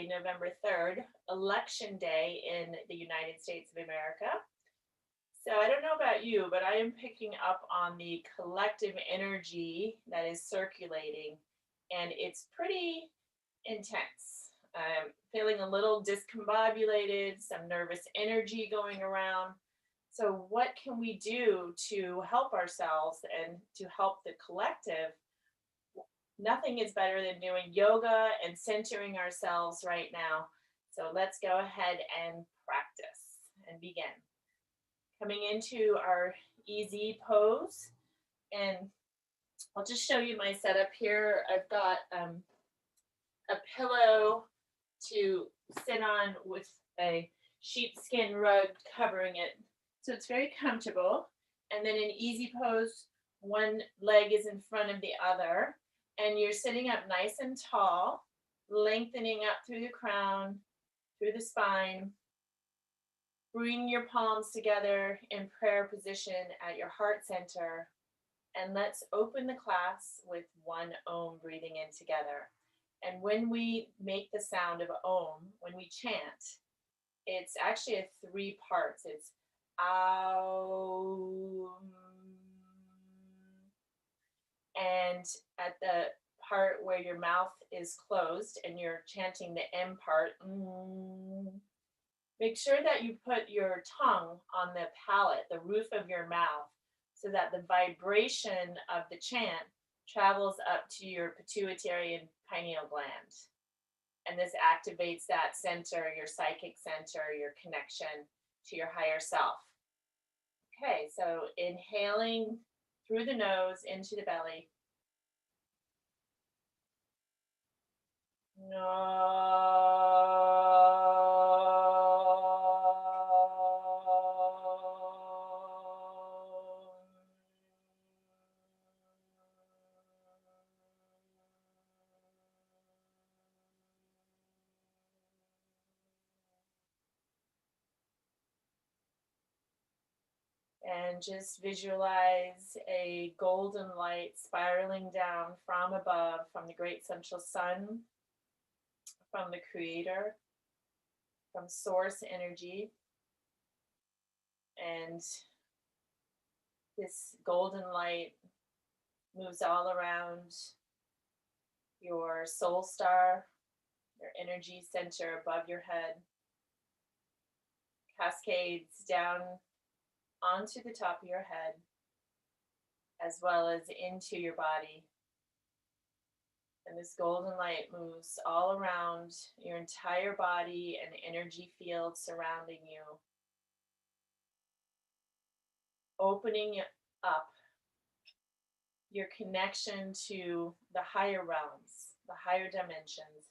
Friday, November 3rd, Election Day in the United States of America. So I don't know about you, but I am picking up on the collective energy that is circulating, and it's pretty intense. I'm feeling a little discombobulated, some nervous energy going around. So what can we do to help ourselves and to help the collective? Nothing is better than doing yoga and centering ourselves right now. So let's go ahead and practice and begin. Coming into our easy pose, and I'll just show you my setup here. I've got a pillow to sit on with a sheepskin rug covering it. So it's very comfortable. And then in easy pose, one leg is in front of the other, and you're sitting up nice and tall, lengthening up through the crown, through the spine. Bring your palms together in prayer position at your heart center. And let's open the class with one Om breathing in together. And when we make the sound of Om, when we chant, it's actually a 3 parts. It's Aum. And at the part where your mouth is closed and you're chanting the M part, make sure that you put your tongue on the palate, the roof of your mouth, so that the vibration of the chant travels up to your pituitary and pineal gland. And this activates that center, your psychic center, your connection to your higher self. Okay, so inhaling through the nose into the belly. And just visualize a golden light spiraling down from above, from the great central sun, from the creator, from source energy. And this golden light moves all around your soul star, your energy center above your head, cascades down onto the top of your head, as well as into your body. And this golden light moves all around your entire body and energy field surrounding you, opening up your connection to the higher realms, the higher dimensions.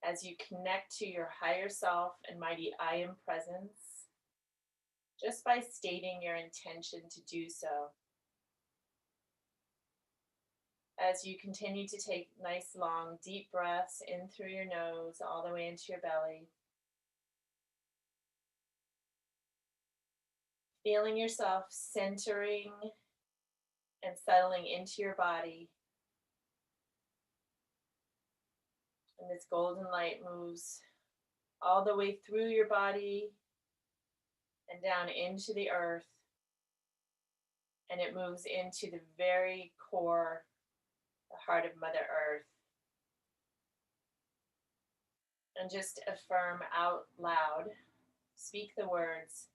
As you connect to your higher self and mighty I am presence, just by stating your intention to do so. As you continue to take nice, long, deep breaths in through your nose, all the way into your belly. Feeling yourself centering and settling into your body. And this golden light moves all the way through your body and down into the earth. And it moves into the very core, the heart of Mother Earth. And just affirm out loud, speak the words,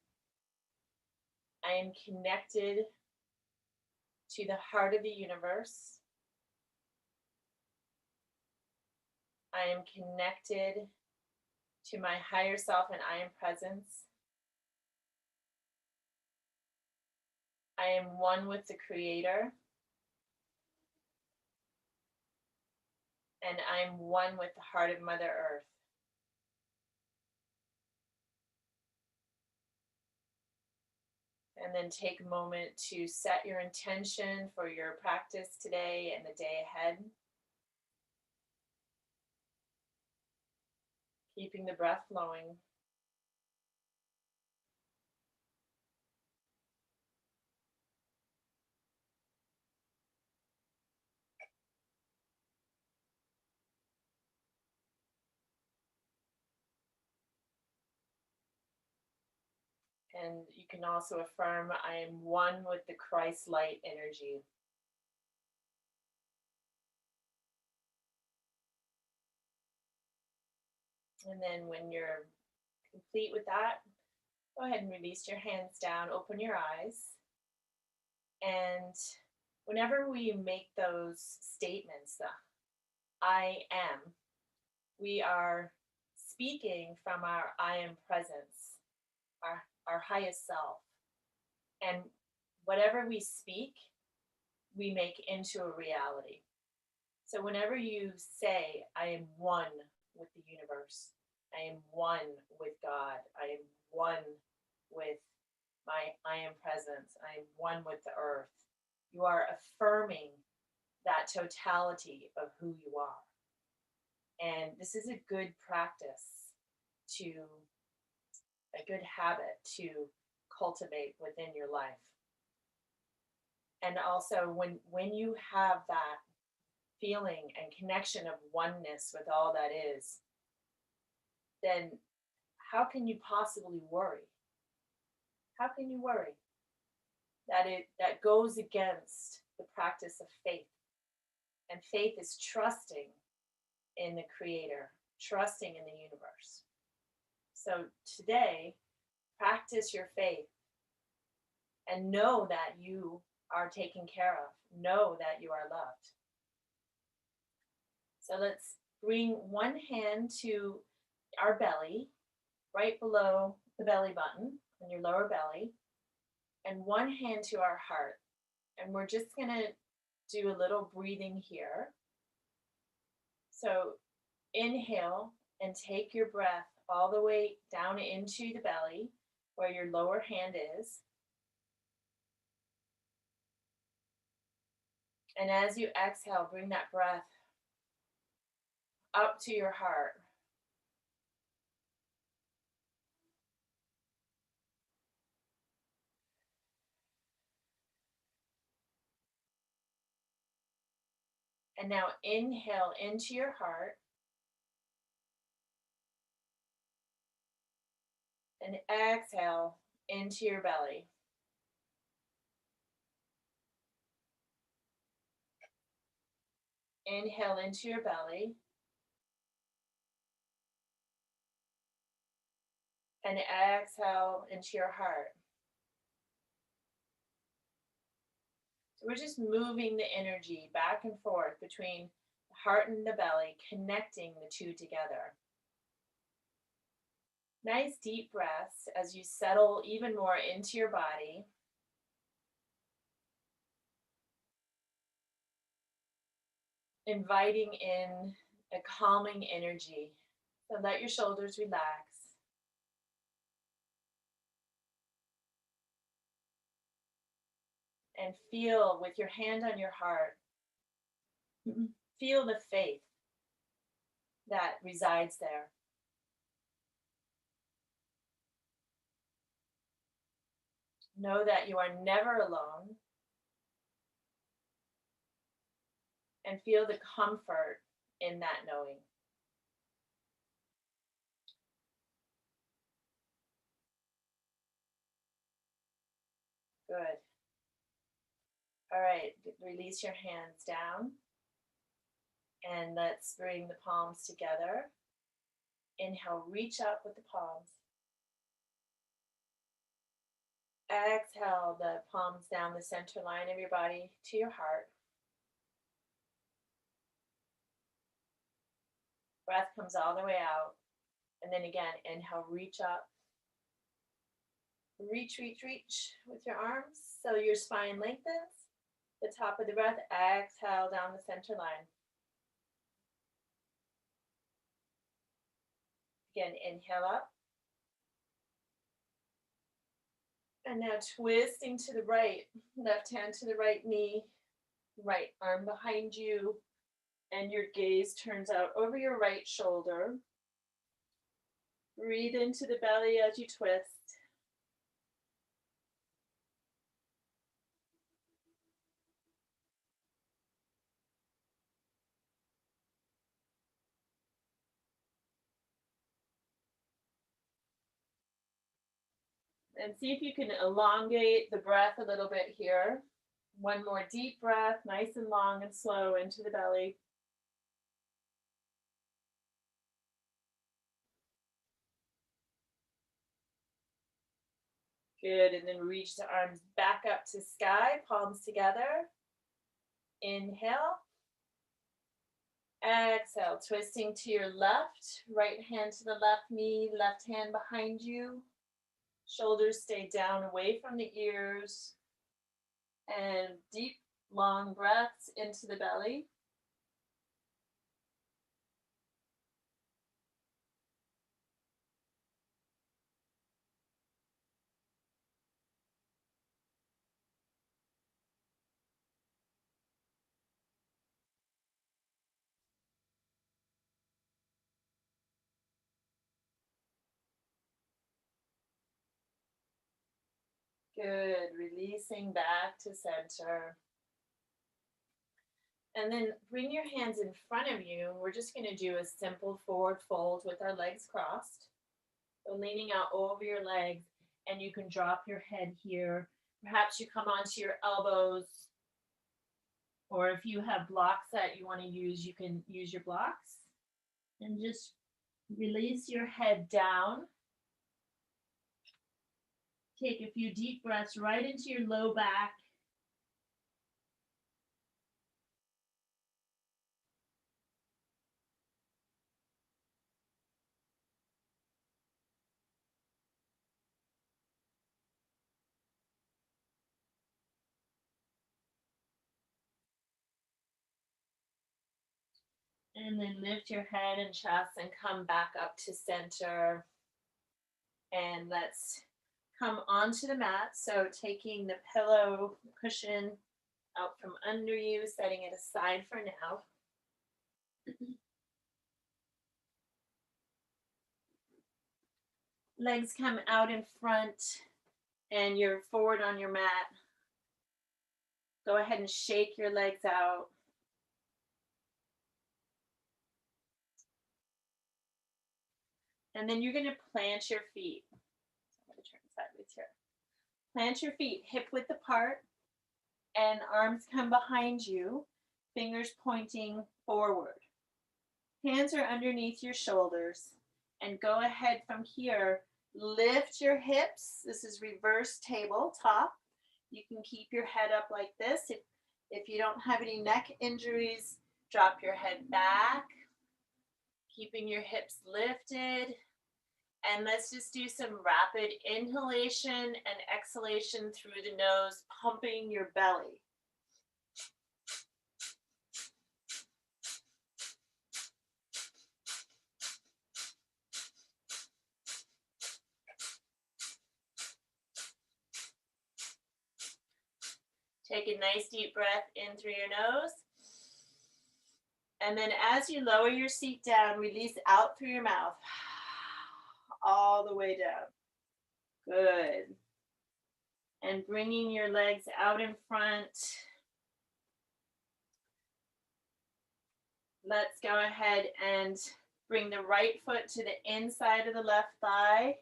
I am connected to the heart of the universe. I am connected to my higher self and I am presence. I am one with the Creator. And I'm one with the heart of Mother Earth. And then take a moment to set your intention for your practice today and the day ahead. Keeping the breath flowing. And you can also affirm, I am one with the Christ light energy. And then when you're complete with that, go ahead and release your hands down, open your eyes. And whenever we make those statements, I am, we are speaking from our I am presence, our highest self. And whatever we speak, we make into a reality. So whenever you say, I am one with the universe, I am one with God, I am one with I am presence, I am one with the earth, you are affirming that totality of who you are. And this is a good practice a good habit to cultivate within your life. And also when you have that feeling and connection of oneness with all that is, then how can you possibly worry? How can you worry? That goes against the practice of faith. And faith is trusting in the Creator, trusting in the universe. So today, practice your faith and know that you are taken care of. Know that you are loved. So let's bring one hand to our belly, right below the belly button on your lower belly, and one hand to our heart. And we're just going to do a little breathing here. So inhale and take your breath all the way down into the belly where your lower hand is. And as you exhale, bring that breath up to your heart. And now inhale into your heart. And exhale into your belly. Inhale into your belly. And exhale into your heart. So we're just moving the energy back and forth between the heart and the belly, connecting the two together. Nice deep breaths as you settle even more into your body. Inviting in a calming energy. So let your shoulders relax. And feel with your hand on your heart, feel the faith that resides there. Know that you are never alone. And feel the comfort in that knowing. Good. All right, release your hands down. And let's bring the palms together. Inhale, reach up with the palms. Exhale the palms down the center line of your body to your heart. Breath comes all the way out. And then again, inhale, reach up. Reach, reach, reach with your arms so your spine lengthens. The top of the breath, exhale down the center line. Again, inhale up. And now twisting to the right, left hand to the right knee, right arm behind you, and your gaze turns out over your right shoulder. Breathe into the belly as you twist. And see if you can elongate the breath a little bit here. One more deep breath, nice and long and slow into the belly. Good, and then reach the arms back up to sky, palms together. Inhale. Exhale, twisting to your left, right hand to the left knee, left hand behind you. Shoulders stay down away from the ears. And deep, long breaths into the belly. Good, releasing back to center. And then bring your hands in front of you. We're just going to do a simple forward fold with our legs crossed. So leaning out over your legs, and you can drop your head here. Perhaps you come onto your elbows, or if you have blocks that you want to use, you can use your blocks. And just release your head down. Take a few deep breaths right into your low back. And then lift your head and chest and come back up to center. And let's come onto the mat. So taking the pillow cushion out from under you, setting it aside for now. Legs come out in front and you're forward on your mat. Go ahead and shake your legs out. And then you're going to plant your feet. I'm going to turn sideways here. Plant your feet hip width apart and arms come behind you, fingers pointing forward. Hands are underneath your shoulders. And go ahead from here, lift your hips. This is reverse tabletop. You can keep your head up like this. If you don't have any neck injuries, drop your head back, keeping your hips lifted. And let's just do some rapid inhalation and exhalation through the nose, pumping your belly. Take a nice deep breath in through your nose. And then as you lower your seat down, release out through your mouth. All the way down. Good. And bringing your legs out in front. Let's go ahead and bring the right foot to the inside of the left thigh.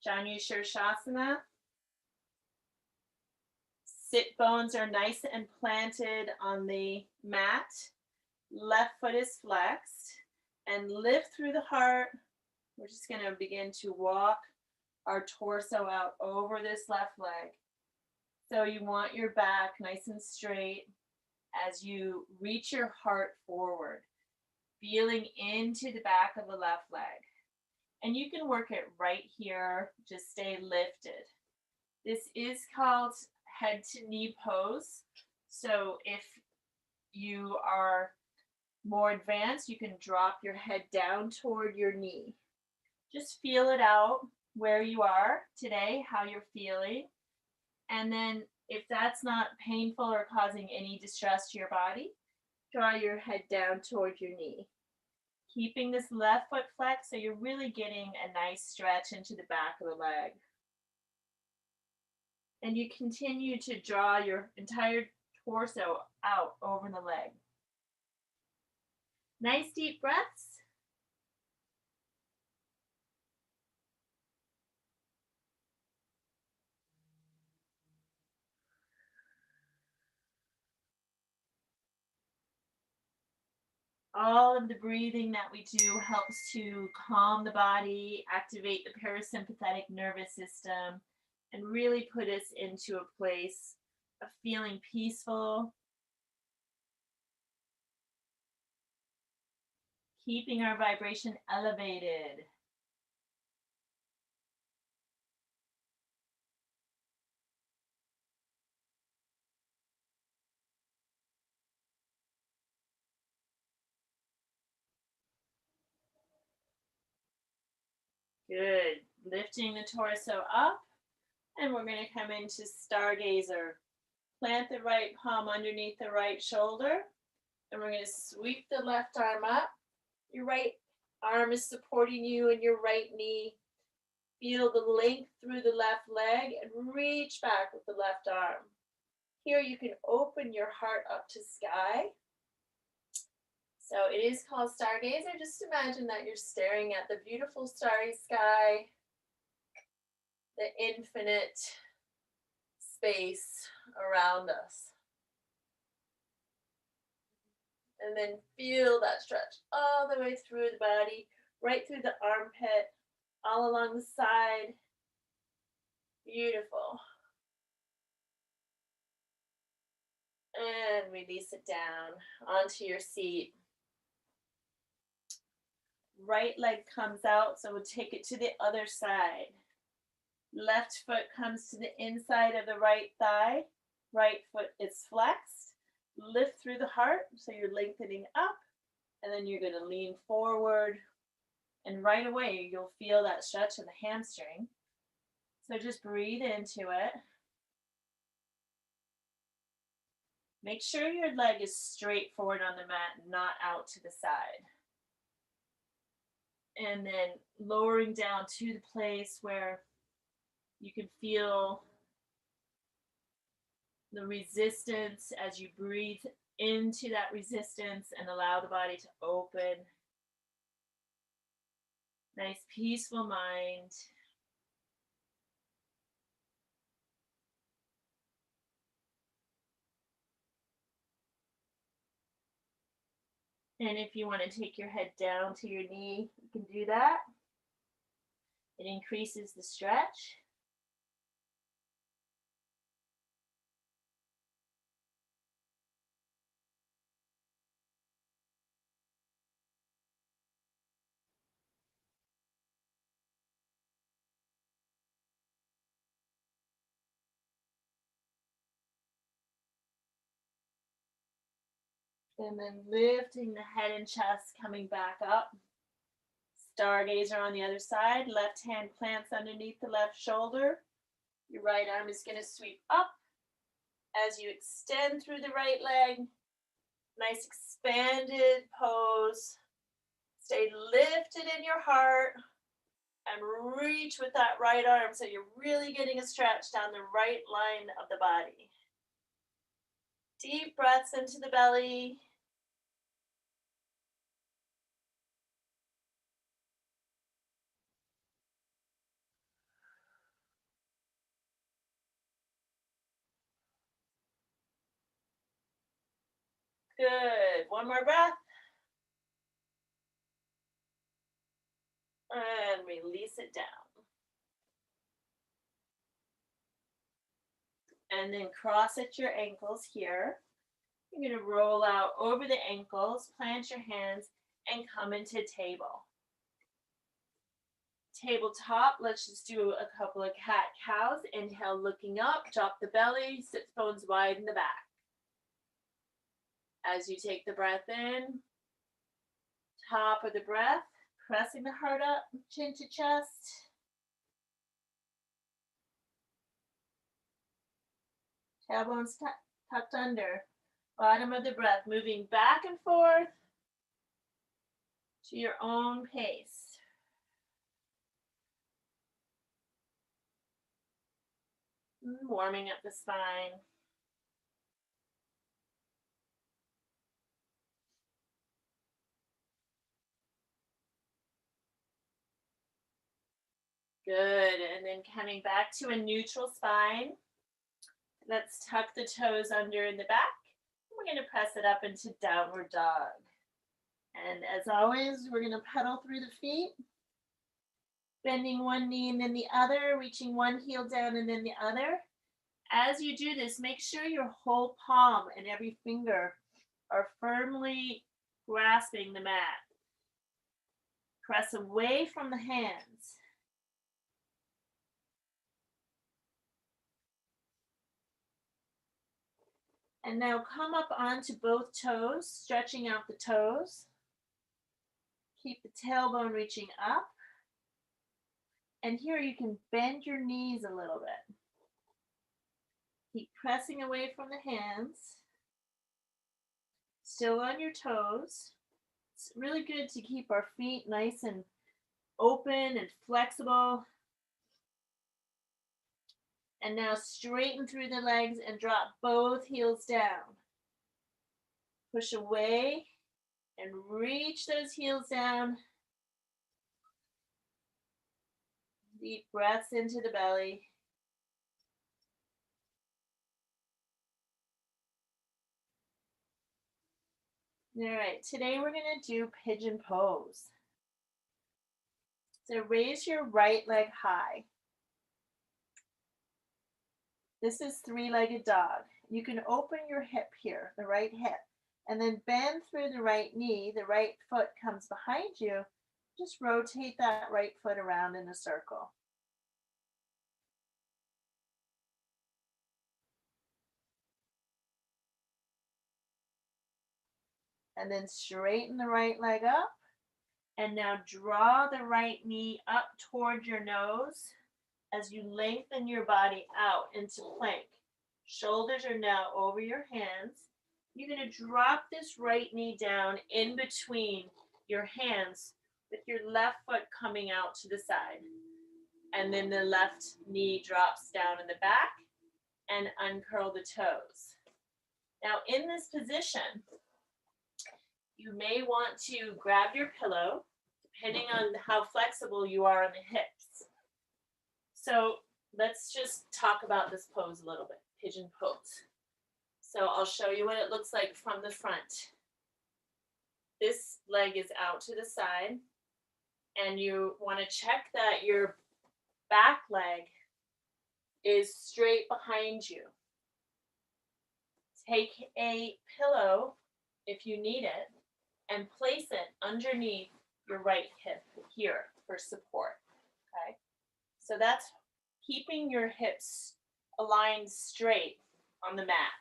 Janu Shirshasana. Sit bones are nice and planted on the mat. Left foot is flexed. And lift through the heart. We're just going to begin to walk our torso out over this left leg. So you want your back nice and straight as you reach your heart forward, feeling into the back of the left leg. And you can work it right here, just stay lifted. This is called head to knee pose. So if you are more advanced, you can drop your head down toward your knee. Just feel it out where you are today, how you're feeling. And then if that's not painful or causing any distress to your body, draw your head down toward your knee. Keeping this left foot flexed so you're really getting a nice stretch into the back of the leg. And you continue to draw your entire torso out over the leg. Nice deep breaths. All of the breathing that we do helps to calm the body, activate the parasympathetic nervous system, and really put us into a place of feeling peaceful, keeping our vibration elevated. Good. Lifting the torso up, and we're going to come into Stargazer. Plant the right palm underneath the right shoulder, and we're going to sweep the left arm up. Your right arm is supporting you in your right knee. Feel the length through the left leg and reach back with the left arm. Here you can open your heart up to sky. So it is called Stargazer. Just imagine that you're staring at the beautiful starry sky, the infinite space around us. And then feel that stretch all the way through the body, right through the armpit, all along the side. Beautiful. And release it down onto your seat. Right leg comes out, so we'll take it to the other side. Left foot comes to the inside of the right thigh. Right foot is flexed. Lift through the heart, so you're lengthening up, and then you're going to lean forward, and right away you'll feel that stretch in the hamstring. So just breathe into it. Make sure your leg is straight forward on the mat, not out to the side. And then lowering down to the place where you can feel the resistance as you breathe into that resistance and allow the body to open. Nice, peaceful mind. And if you want to take your head down to your knee, you can do that. It increases the stretch. And then lifting the head and chest, coming back up. Stargazer on the other side. Left hand plants underneath the left shoulder. Your right arm is going to sweep up as you extend through the right leg. Nice expanded pose. Stay lifted in your heart and reach with that right arm so you're really getting a stretch down the right line of the body. Deep breaths into the belly. Good. One more breath. And release it down. And then cross at your ankles here. You're going to roll out over the ankles, plant your hands, and come into table. Tabletop, let's just do a couple of cat-cows. Inhale, looking up, drop the belly, sit bones wide in the back. As you take the breath in, top of the breath, pressing the heart up, chin to chest. Tailbones tucked under. Bottom of the breath, moving back and forth to your own pace. Warming up the spine. Good, and then coming back to a neutral spine. Let's tuck the toes under in the back. We're going to press it up into downward dog. And as always, we're going to pedal through the feet, bending one knee and then the other, reaching one heel down and then the other. As you do this, make sure your whole palm and every finger are firmly grasping the mat. Press away from the hands. And now come up onto both toes, stretching out the toes. Keep the tailbone reaching up. And here you can bend your knees a little bit. Keep pressing away from the hands. Still on your toes. It's really good to keep our feet nice and open and flexible. And now straighten through the legs and drop both heels down. Push away and reach those heels down. Deep breaths into the belly. All right, today we're going to do Pigeon Pose. So raise your right leg high. This is three-legged dog. You can open your hip here, the right hip, and then bend through the right knee. The right foot comes behind you. Just rotate that right foot around in a circle. And then straighten the right leg up. And now draw the right knee up toward your nose as you lengthen your body out into plank. Shoulders are now over your hands. You're going to drop this right knee down in between your hands with your left foot coming out to the side. And then the left knee drops down in the back and uncurl the toes. Now in this position, you may want to grab your pillow, depending on how flexible you are on the hips. So let's just talk about this pose a little bit, Pigeon Pose. So I'll show you what it looks like from the front. This leg is out to the side, and you want to check that your back leg is straight behind you. Take a pillow, if you need it, and place it underneath your right hip here for support, okay? So that's keeping your hips aligned straight on the mat.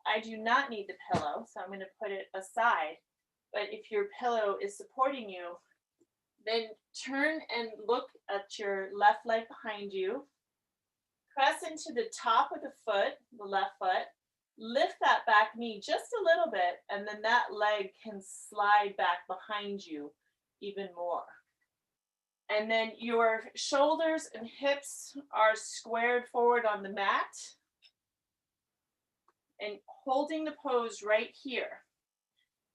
I do not need the pillow, so I'm going to put it aside. But if your pillow is supporting you, then turn and look at your left leg behind you. Press into the top of the foot, the left foot. Lift that back knee just a little bit, and then that leg can slide back behind you even more. And then your shoulders and hips are squared forward on the mat. And holding the pose right here.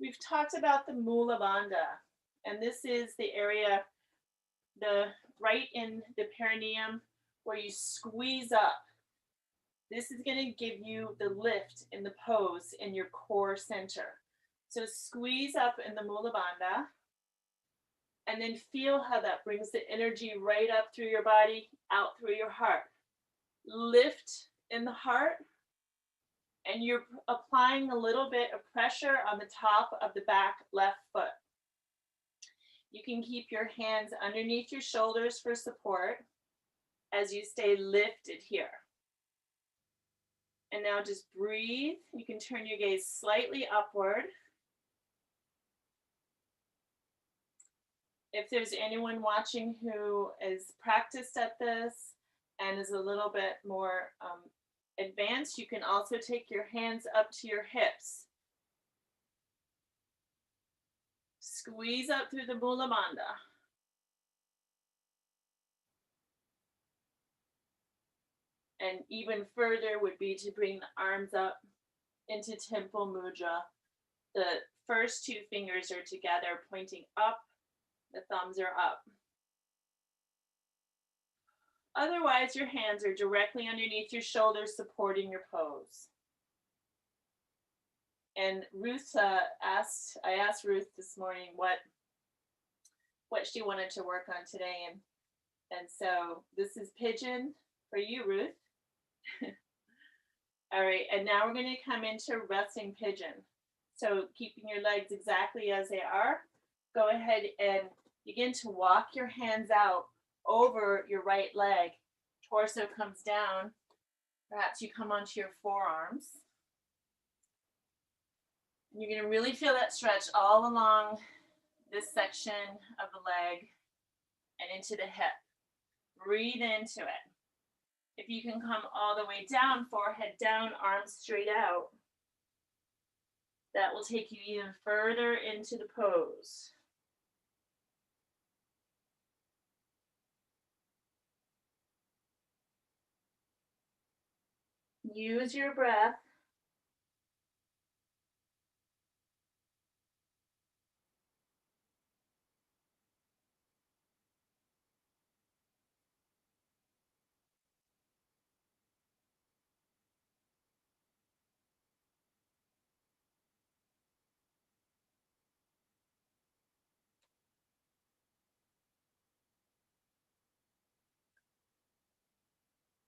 We've talked about the Mula Bandha, and this is the area, right in the perineum where you squeeze up. This is going to give you the lift in the pose in your core center. So squeeze up in the Mula Bandha, and then feel how that brings the energy right up through your body, out through your heart. Lift in the heart, and you're applying a little bit of pressure on the top of the back left foot. You can keep your hands underneath your shoulders for support as you stay lifted here. And now just breathe. You can turn your gaze slightly upward. If there's anyone watching who is practiced at this and is a little bit more advanced, you can also take your hands up to your hips. Squeeze up through the Mula Bandha. And even further would be to bring the arms up into Temple Mudra. The first two fingers are together, pointing up. The thumbs are up. Otherwise, your hands are directly underneath your shoulders, supporting your pose. And Ruth I asked Ruth this morning what she wanted to work on today, and so this is pigeon for you, Ruth. All right, and now we're going to come into resting pigeon. So keeping your legs exactly as they are, go ahead and begin to walk your hands out over your right leg. Torso comes down. Perhaps you come onto your forearms. And you're going to really feel that stretch all along this section of the leg and into the hip. Breathe into it. If you can come all the way down, forehead down, arms straight out, that will take you even further into the pose. Use your breath.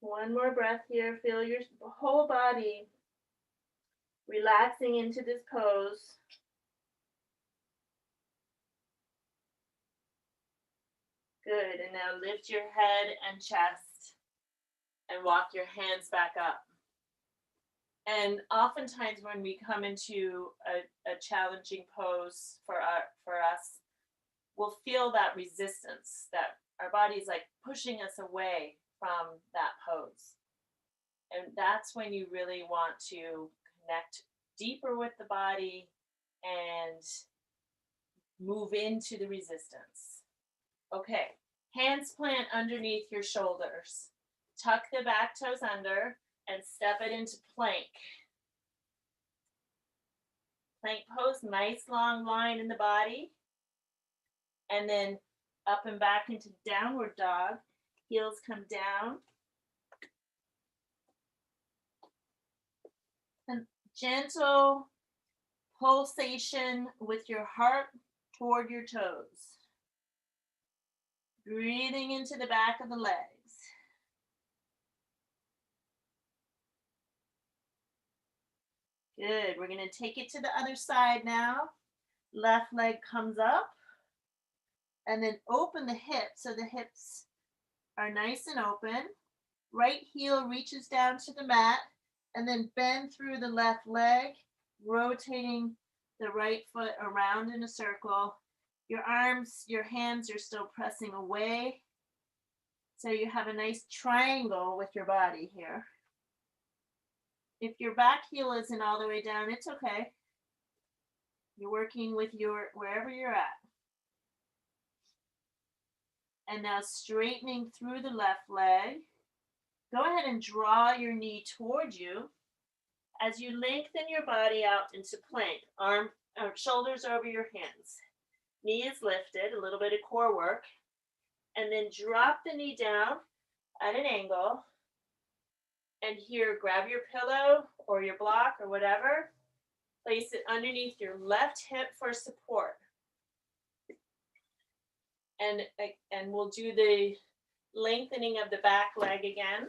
One more breath here. Feel your whole body relaxing into this pose. Good. And now lift your head and chest and walk your hands back up. And oftentimes when we come into a challenging pose for us, we'll feel that resistance, that our body's like pushing us away from that pose. And that's when you really want to connect deeper with the body and move into the resistance. Okay, hands plant underneath your shoulders. Tuck the back toes under and step it into plank. Plank pose, nice long line in the body. And then up and back into downward dog. Heels come down. And gentle pulsation with your heart toward your toes. Breathing into the back of the legs. Good. We're going to take it to the other side now. Left leg comes up. And then open the hips so the hips are nice and open. Right heel reaches down to the mat. And then bend through the left leg, rotating the right foot around in a circle. Your arms, your hands are still pressing away. So you have a nice triangle with your body here. If your back heel isn't all the way down, it's okay. You're working with wherever you're at. And now straightening through the left leg. Go ahead and draw your knee towards you as you lengthen your body out into plank. Shoulders over your hands. Knee is lifted, a little bit of core work. And then drop the knee down at an angle. And here, grab your pillow or your block or whatever. Place it underneath your left hip for support. And we'll do the lengthening of the back leg again.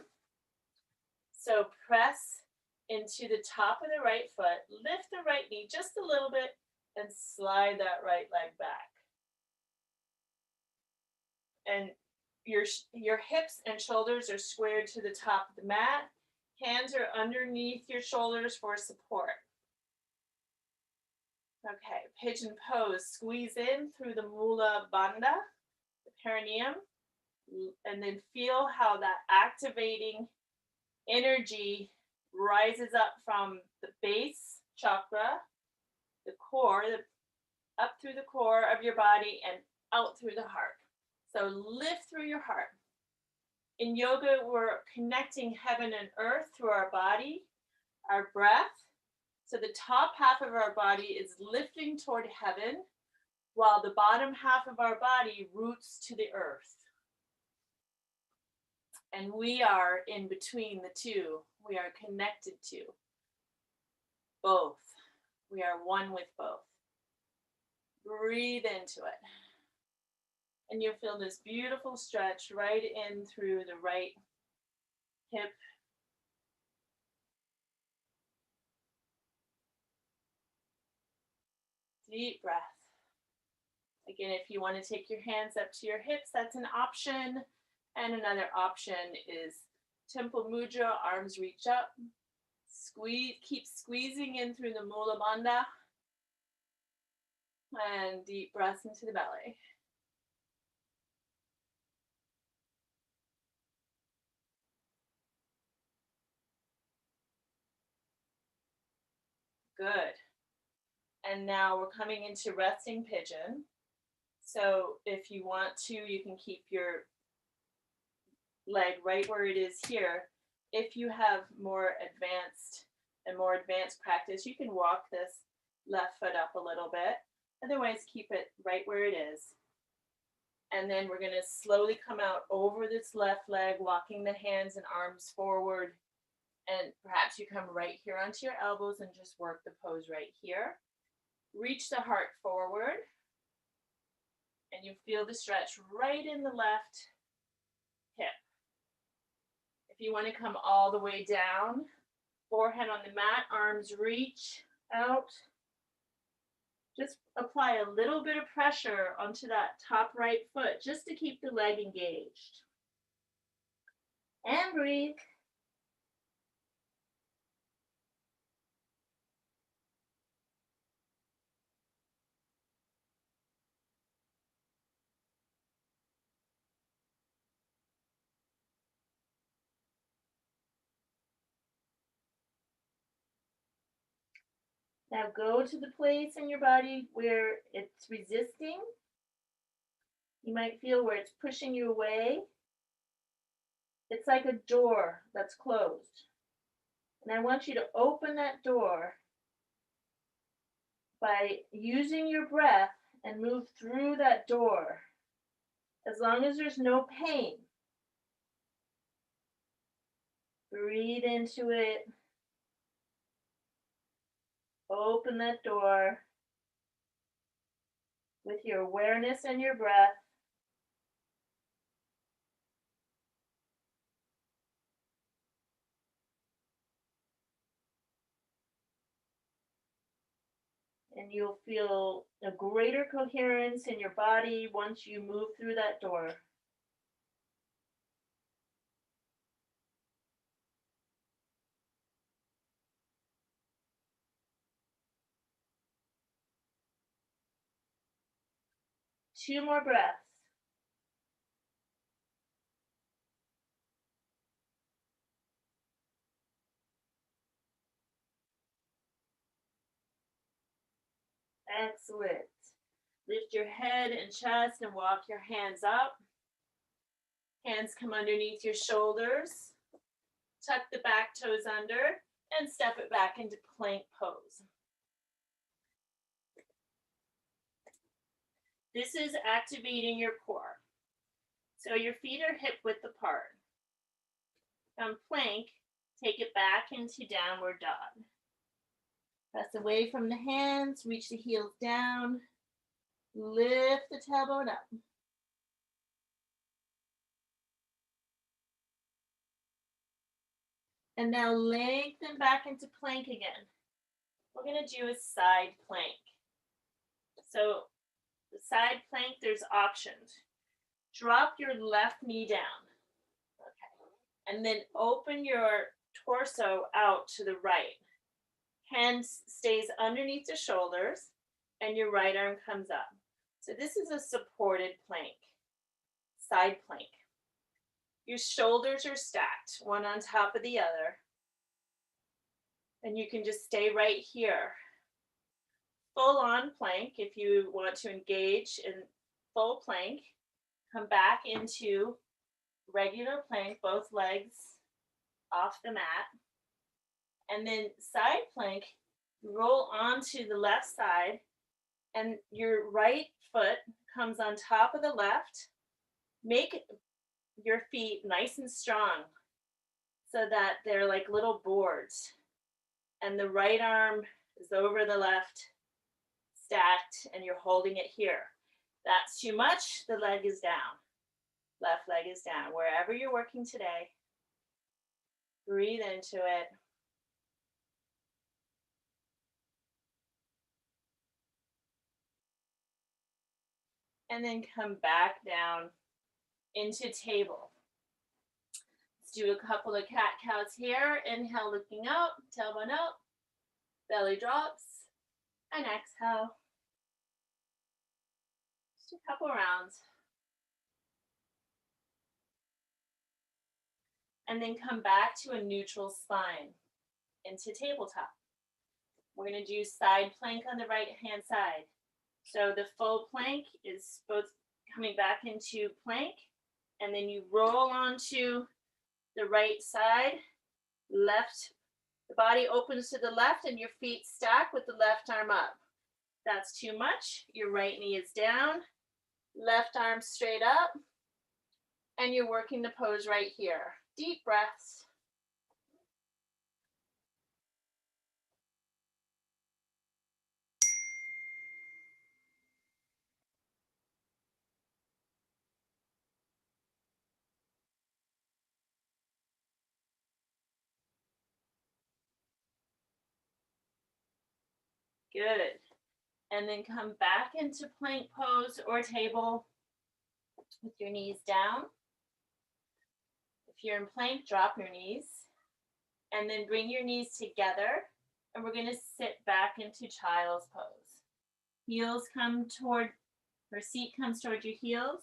So press into the top of the right foot, lift the right knee just a little bit, and slide that right leg back. And your hips and shoulders are squared to the top of the mat. Hands are underneath your shoulders for support. Okay, pigeon pose. Squeeze in through the mula bandha, the perineum, and then feel how that activating energy rises up from the base chakra, the core, up through the core of your body and out through the heart. So lift through your heart. In yoga, we're connecting heaven and earth through our body, our breath. So the top half of our body is lifting toward heaven, while the bottom half of our body roots to the earth. And we are in between the two. We are connected to both. We are one with both. Breathe into it. And you'll feel this beautiful stretch right in through the right hip. Deep breath. Again, if you want to take your hands up to your hips, that's an option. And another option is Temple Mudra, arms reach up. Squeeze, keep squeezing in through the Mula Bandha. And deep breaths into the belly. Good. And now we're coming into resting pigeon. So if you want to, you can keep your leg right where it is here. If you have more advanced practice, you can walk this left foot up a little bit. Otherwise, keep it right where it is. And then we're going to slowly come out over this left leg, walking the hands and arms forward. And perhaps you come right here onto your elbows and just work the pose right here. Reach the heart forward. And you feel the stretch right in the left hip. If you want to come all the way down, forehead on the mat, arms reach out. Just apply a little bit of pressure onto that top right foot just to keep the leg engaged. And breathe. Now go to the place in your body where it's resisting. You might feel where it's pushing you away. It's like a door that's closed. And I want you to open that door by using your breath and move through that door. As long as there's no pain. Breathe into it. Open that door with your awareness and your breath. And you'll feel a greater coherence in your body once you move through that door. Two more breaths. Excellent. Lift your head and chest and walk your hands up. Hands come underneath your shoulders. Tuck the back toes under and step it back into plank pose. This is activating your core. So your feet are hip width apart. From plank, take it back into downward dog. Press away from the hands, reach the heels down, lift the tailbone up. And now lengthen back into plank again. We're going to do a side plank. So the side plank, there's options. Drop your left knee down. Okay. And then open your torso out to the right. Hand stays underneath the shoulders and your right arm comes up. So this is a supported plank, side plank. Your shoulders are stacked, one on top of the other. And you can just stay right here. Full on plank, if you want to engage in full plank, come back into regular plank, both legs off the mat. And then side plank, roll onto the left side and your right foot comes on top of the left. Make your feet nice and strong so that they're like little boards. And the right arm is over the left, stacked, and you're holding it here. That's too much, the leg is down. Left leg is down. Wherever you're working today, breathe into it. And then come back down into table. Let's do a couple of cat-cows here. Inhale, looking up, tailbone up, belly drops, and exhale. Just a couple rounds. And then come back to a neutral spine into tabletop. We're going to do side plank on the right hand side. So the full plank is both coming back into plank, and then you roll onto the right side, left, the body opens to the left and your feet stack with the left arm up. That's too much. Your right knee is down, left arm straight up, and you're working the pose right here. Deep breaths. Good. And then come back into plank pose or table with your knees down. If you're in plank, drop your knees. And then bring your knees together. And we're going to sit back into child's pose. Heels come toward, or seat comes toward your heels.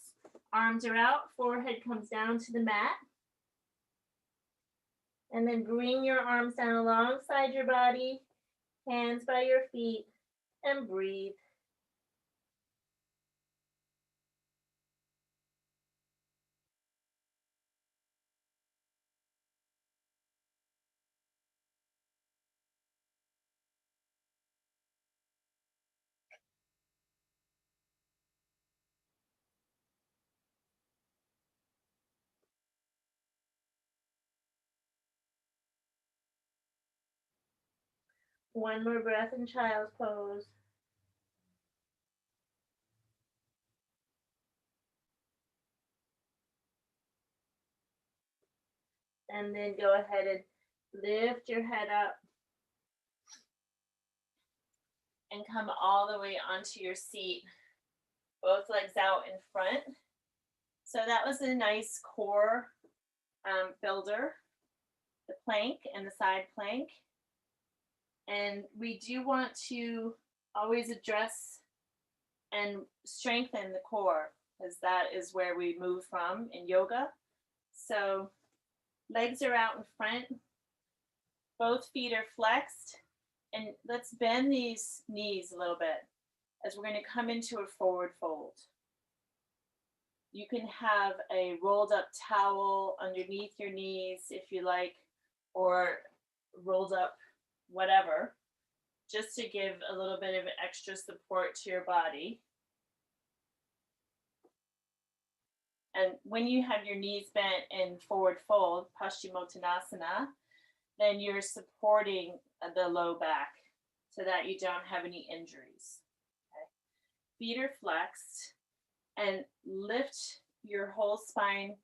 Arms are out, forehead comes down to the mat. And then bring your arms down alongside your body, hands by your feet, and breathe. One more breath in child's pose. And then go ahead and lift your head up and come all the way onto your seat. Both legs out in front. So that was a nice core builder, the plank and the side plank. And we do want to always address and strengthen the core, because that is where we move from in yoga. So legs are out in front, both feet are flexed, and let's bend these knees a little bit as we're going to come into a forward fold. You can have a rolled up towel underneath your knees if you like, or rolled up whatever, just to give a little bit of extra support to your body. And when you have your knees bent in forward fold, Paschimottanasana, then you're supporting the low back so that you don't have any injuries. Okay. Feet are flexed, and lift your whole spine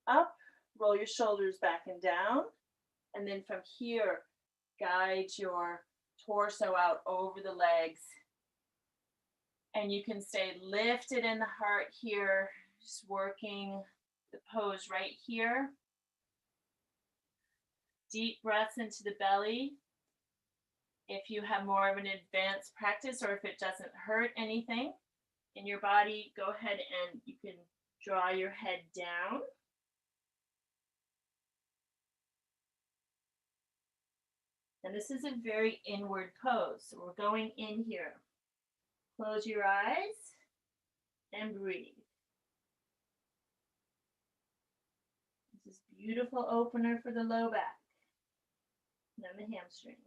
up, roll your shoulders back and down, and then from here, guide your torso out over the legs. And you can stay lifted in the heart here, just working the pose right here. Deep breaths into the belly. If you have more of an advanced practice, or if it doesn't hurt anything in your body, go ahead and you can draw your head down. And this is a very inward pose, so we're going in here. Close your eyes and breathe. This is a beautiful opener for the low back and the hamstrings.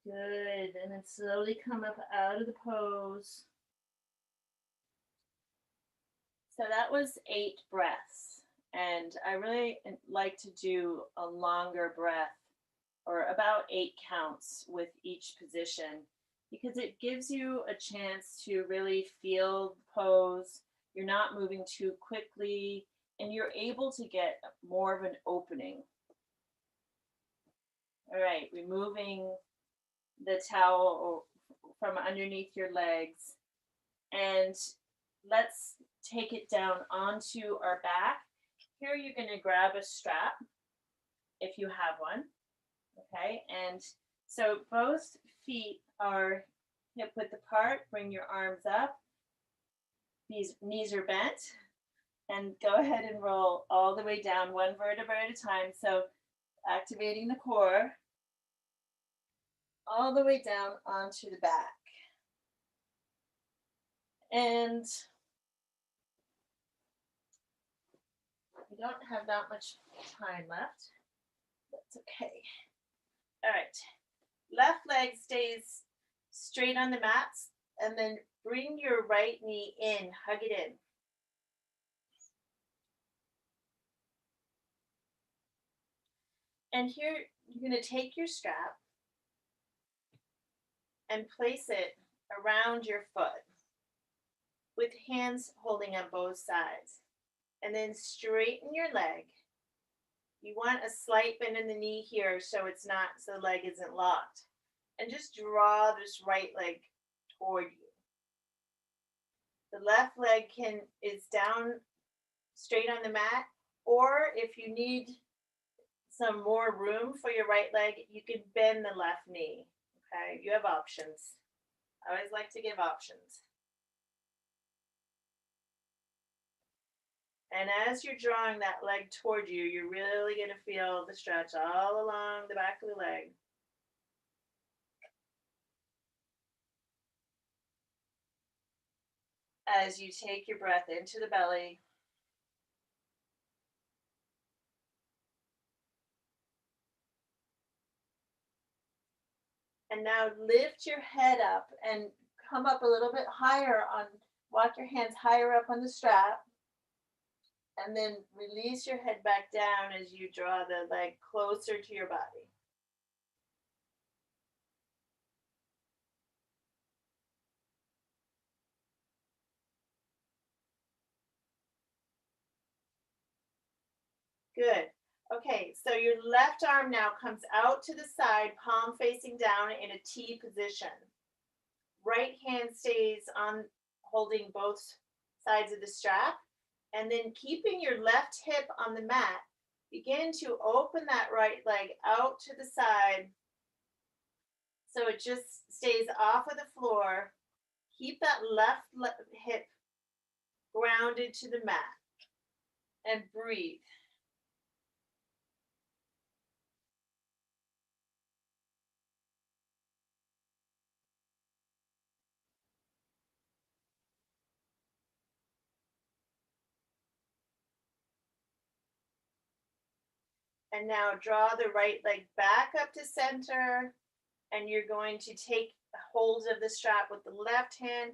Good. And then slowly come up out of the pose. So that was 8 breaths. And I really like to do a longer breath, or about 8 counts with each position, because it gives you a chance to really feel the pose. You're not moving too quickly, and you're able to get more of an opening. All right, removing the towel from underneath your legs, and let's take it down onto our back. Here you're going to grab a strap if you have one. Okay, and so both feet are hip width apart. Bring your arms up. These knees are bent. And go ahead and roll all the way down, one vertebra at a time. So activating the core, all the way down onto the back. And we don't have that much time left. That's okay. All right. Left leg stays straight on the mats, and then bring your right knee in, hug it in. And here you're going to take your strap and place it around your foot with hands holding on both sides. And then straighten your leg. You want a slight bend in the knee here so it's not, so the leg isn't locked. And just draw this right leg toward you. The left leg is down straight on the mat, or if you need some more room for your right leg, you can bend the left knee. Okay, you have options. I always like to give options. And as you're drawing that leg toward you, you're really going to feel the stretch all along the back of the leg. As you take your breath into the belly. And now lift your head up and come up a little bit higher walk your hands higher up on the strap. And then release your head back down as you draw the leg closer to your body. Good. Okay, so your left arm now comes out to the side, palm facing down in a T position. Right hand stays on holding both sides of the strap. And then keeping your left hip on the mat, begin to open that right leg out to the side so it just stays off of the floor. Keep that left hip grounded to the mat and breathe. And now draw the right leg back up to center, and you're going to take hold of the strap with the left hand.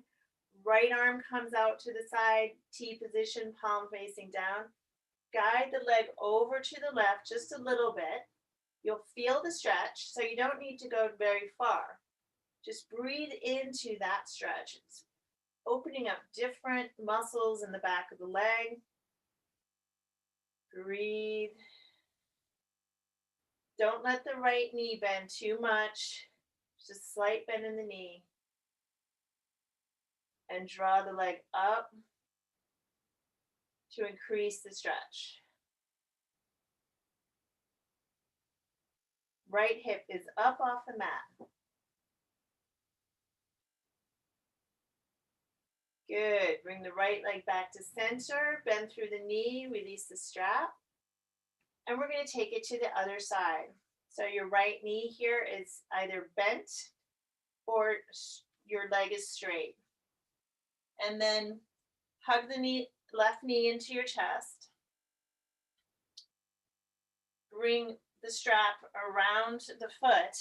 Right arm comes out to the side, T position, palm facing down. Guide the leg over to the left just a little bit. You'll feel the stretch, so you don't need to go very far. Just breathe into that stretch. It's opening up different muscles in the back of the leg. Breathe. Don't let the right knee bend too much. Just a slight bend in the knee. And draw the leg up to increase the stretch. Right hip is up off the mat. Good. Bring the right leg back to center. Bend through the knee. Release the strap. And we're going to take it to the other side. So your right knee here is either bent or your leg is straight. And then hug the left knee into your chest. Bring the strap around the foot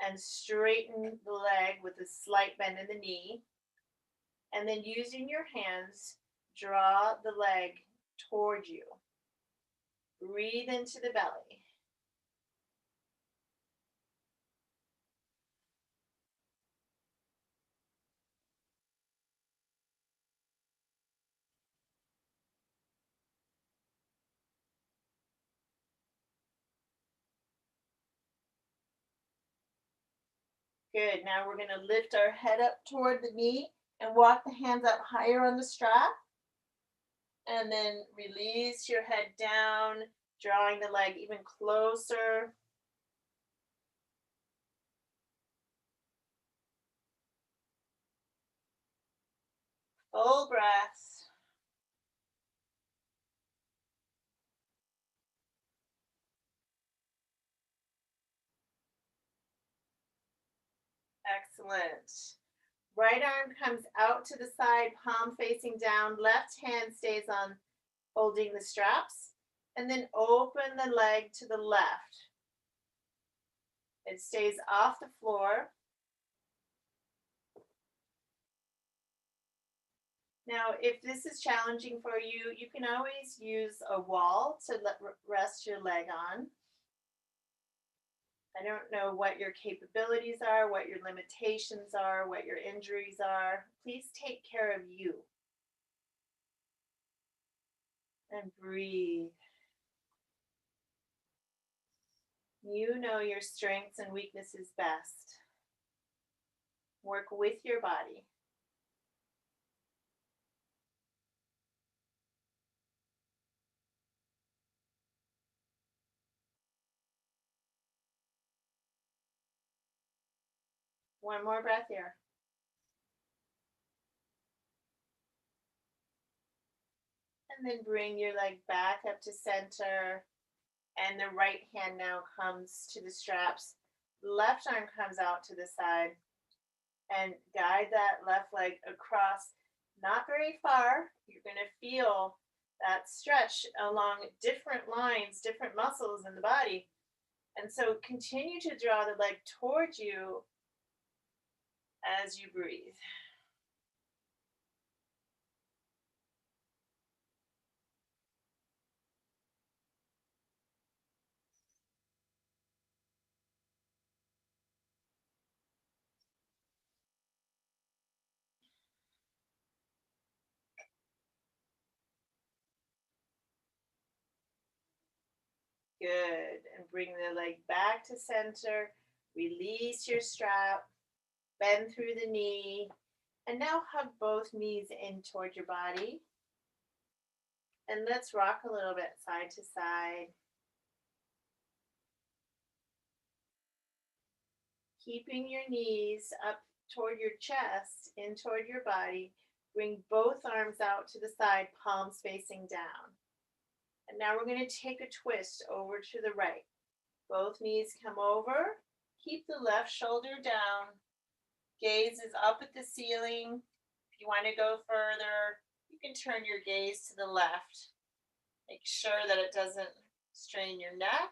and straighten the leg with a slight bend in the knee. And then using your hands, draw the leg toward you. Breathe into the belly. Good. Now we're going to lift our head up toward the knee and walk the hands up higher on the strap. And then release your head down, drawing the leg even closer. Full breaths. Excellent. Right arm comes out to the side, palm facing down. Left hand stays on holding the straps. And then open the leg to the left. It stays off the floor. Now, if this is challenging for you, you can always use a wall to rest your leg on. I don't know what your capabilities are, what your limitations are, what your injuries are. Please take care of you. And breathe. You know your strengths and weaknesses best. Work with your body. One more breath here. And then bring your leg back up to center. And the right hand now comes to the straps. Left arm comes out to the side. And guide that left leg across, not very far. You're going to feel that stretch along different lines, different muscles in the body. And so continue to draw the leg towards you as you breathe. Good. And bring the leg back to center. Release your strap. Bend through the knee. And now hug both knees in toward your body. And let's rock a little bit side to side. Keeping your knees up toward your chest, in toward your body. Bring both arms out to the side, palms facing down. And now we're going to take a twist over to the right. Both knees come over. Keep the left shoulder down. Gaze is up at the ceiling. If you want to go further, you can turn your gaze to the left. Make sure that it doesn't strain your neck.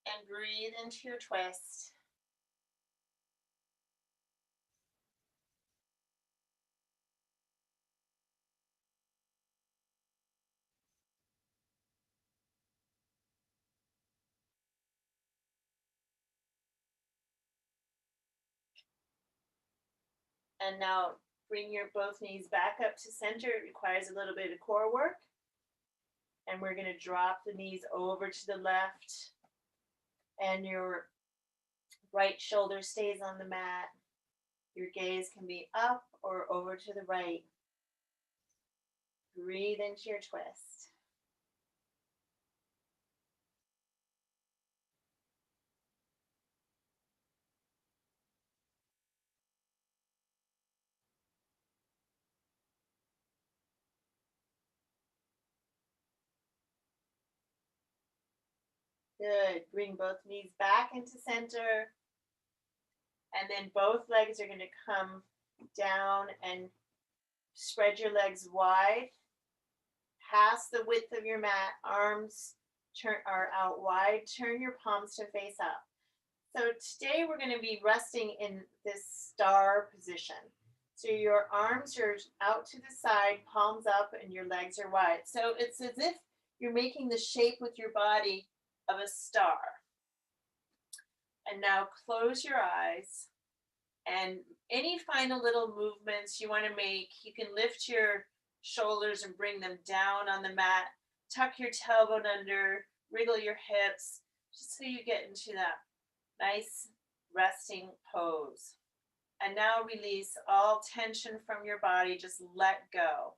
And breathe into your twist. And now bring your both knees back up to center. It requires a little bit of core work. And we're going to drop the knees over to the left. And your right shoulder stays on the mat. Your gaze can be up or over to the right. Breathe into your twist. Good. Bring both knees back into center. And then both legs are going to come down and spread your legs wide. Past the width of your mat. Arms are out wide. Turn your palms to face up. So today we're going to be resting in this star position. So your arms are out to the side, palms up, and your legs are wide. So it's as if you're making the shape with your body of a star. And now close your eyes, and any final little movements you want to make, you can lift your shoulders and bring them down on the mat, tuck your tailbone under, wriggle your hips, just so you get into that nice resting pose. And now release all tension from your body, just let go.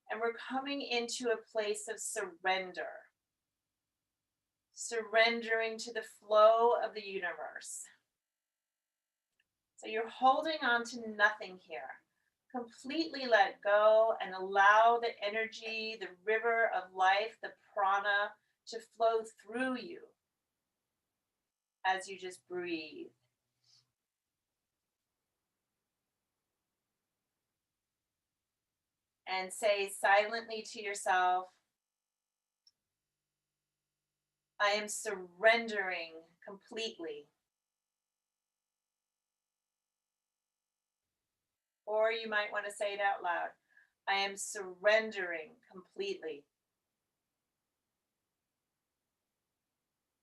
And we're coming into a place of surrender, surrendering to the flow of the universe. So you're holding on to nothing here. Completely let go and allow the energy, the river of life, the prana to flow through you as you just breathe. And say silently to yourself, I am surrendering completely. Or you might want to say it out loud. I am surrendering completely.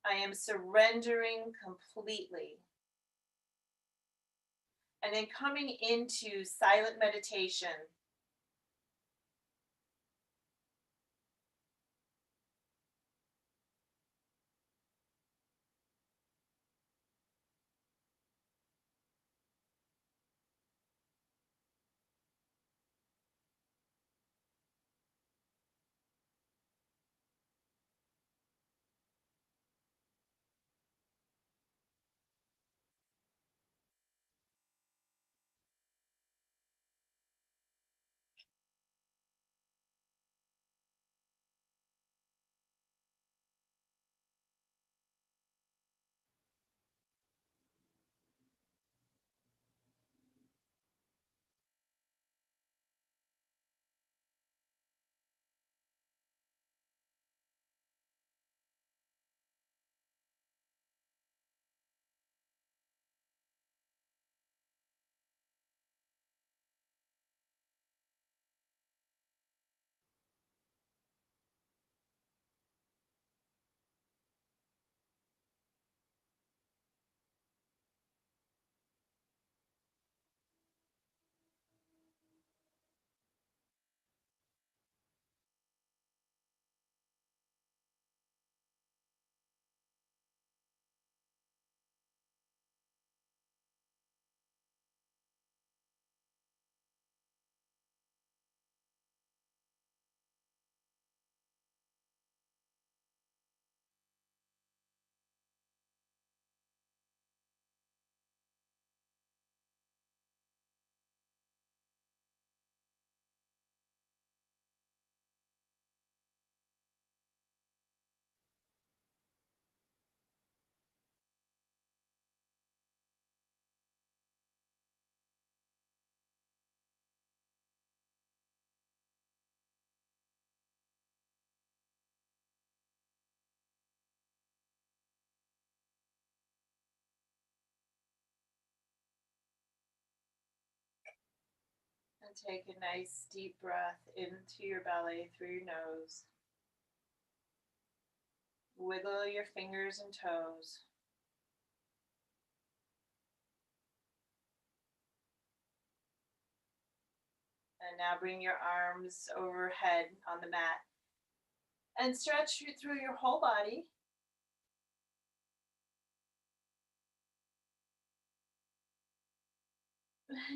I am surrendering completely. And then coming into silent meditation, and take a nice deep breath into your belly through your nose. Wiggle your fingers and toes. And now bring your arms overhead on the mat and stretch through your whole body.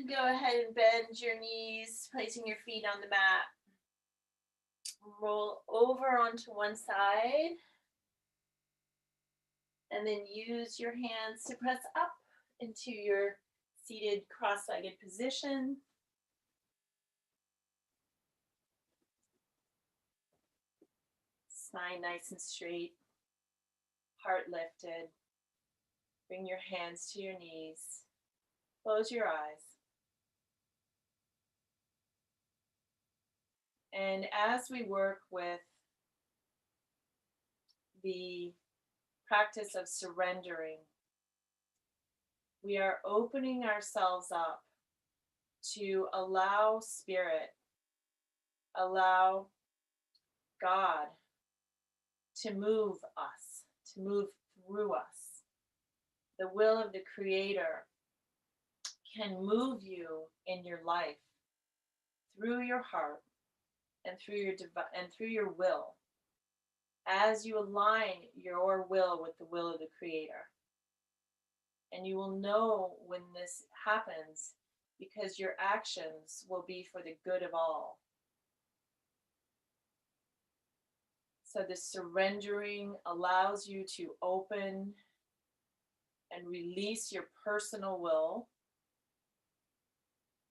Go ahead and bend your knees, placing your feet on the mat. Roll over onto one side. And then use your hands to press up into your seated cross-legged position. Spine nice and straight, heart lifted. Bring your hands to your knees. Close your eyes. And as we work with the practice of surrendering, we are opening ourselves up to allow Spirit, allow God to move us, to move through us. The will of the Creator can move you in your life through your heart and through your will, as you align your will with the will of the Creator. And you will know when this happens because your actions will be for the good of all. So the surrendering allows you to open and release your personal will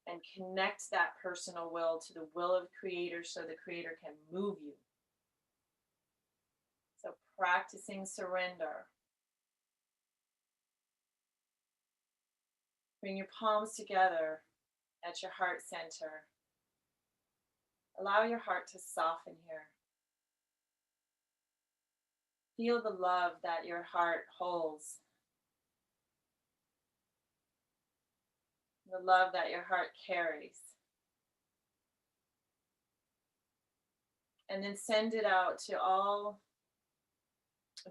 and connect that personal will to the will of Creator so the Creator can move you. So practicing surrender. Bring your palms together at your heart center. Allow your heart to soften here. Feel the love that your heart holds. The love that your heart carries. And then send it out to all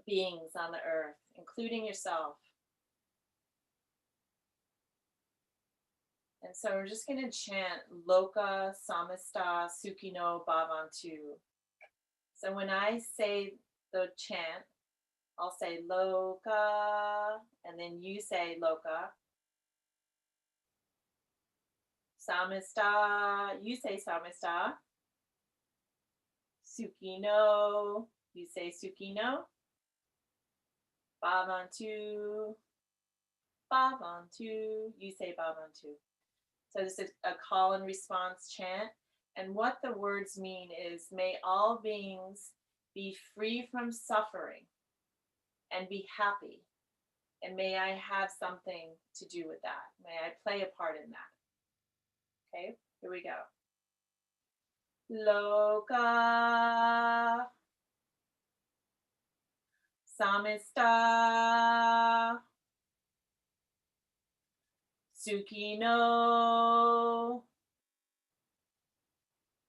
beings on the earth, including yourself. And so we're just going to chant Loka Samasta Sukhino Bhavantu. So when I say the chant, I'll say Loka, and then you say Loka. Samasta, you say Samasta. Sukhino, you say Sukhino. Bhavantu, Bhavantu, you say Bhavantu. So this is a call and response chant. And what the words mean is, may all beings be free from suffering and be happy. And may I have something to do with that. May I play a part in that. Okay, here we go. Loka Samista Sukhino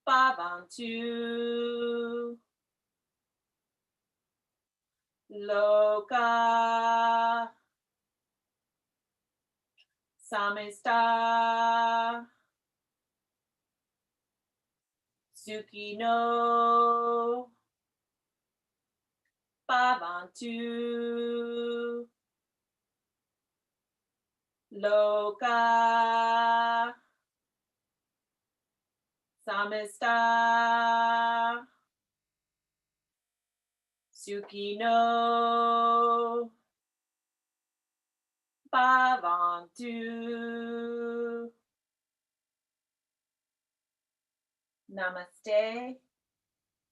Bhavantu. Loka Samista Sukhino Bhavantu. Loka Samista Sukhino Bhavantu. Namaste.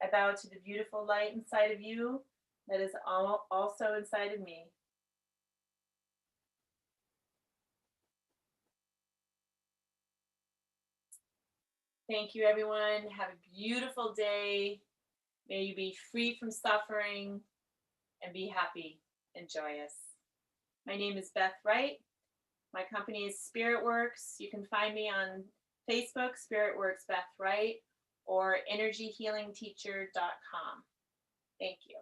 I bow to the beautiful light inside of you that is also inside of me. Thank you, everyone. Have a beautiful day. May you be free from suffering and be happy and joyous. My name is Beth Wright. My company is SpiritWorks. You can find me on Facebook, SpiritWorks Beth Wright, or energyhealingteacher.com. Thank you.